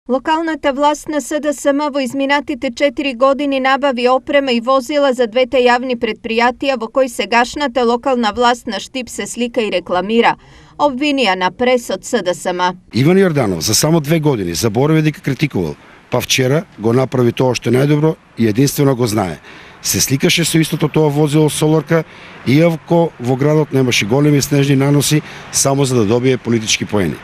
Локалната власт на СДСМ во изминатите 4 години набави опрема и возила за двете јавни предпријатија во кои сегашната локална власт на Штип се слика и рекламира. Обвинија на прес од СДСМ. Иван Јорданов за само 2 години заборави дека критикувал, па вчера го направи тоа што најдобро и единствено го знае. Се сликаше со истото тоа возило Солорка, иако во градот немаше големи снежни наноси само за да добие политички поени.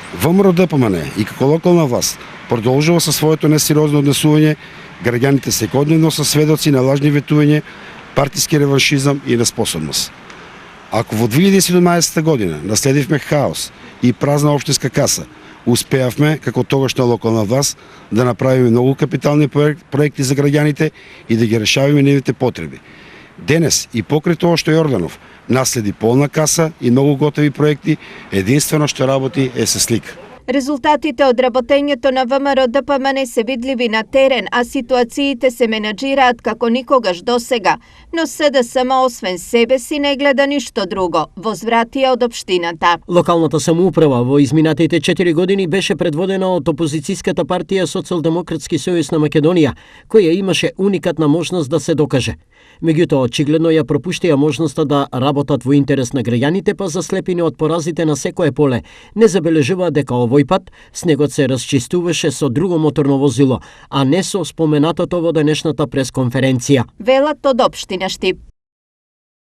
ВМРО-ДПМН и како локална власт продолжува со своето несериозно однесување, граѓаните секојдневно се сведоци на лажни ветување, партиски реваншизам и неспособност. Ако во 2017 година наследивме хаос и празна општинска каса, успеавме како тогашна локална власт да направиме многу капитални проекти за граѓаните и да ги решаваме нивните потреби. Денес и покрај тоа што Јорданов наследи полна каса и многу готови проекти, единствено што работи е се слика. Резултатите од работењето на ВМРО-ДПМН се видливи на терен, а ситуациите се менаџираат како никогаш досега. Но СДСМ освен себе си не гледа ништо друго, возвратија од општината. Локалната самоуправа во изминатите 4 години беше предводена од опозицијската партија Социјалдемократски сојуз на Македонија, која имаше уникатна можност да се докаже. Меѓутоа, очигледно ја пропуштија можноста да работат во интерес на граѓаните, па заслепени од поразите на секое поле, не забележува дека овој пат снегот се расчистуваше со друго моторно возило, а не со споменатото во денешната пресконференција. Велат од општина Штип.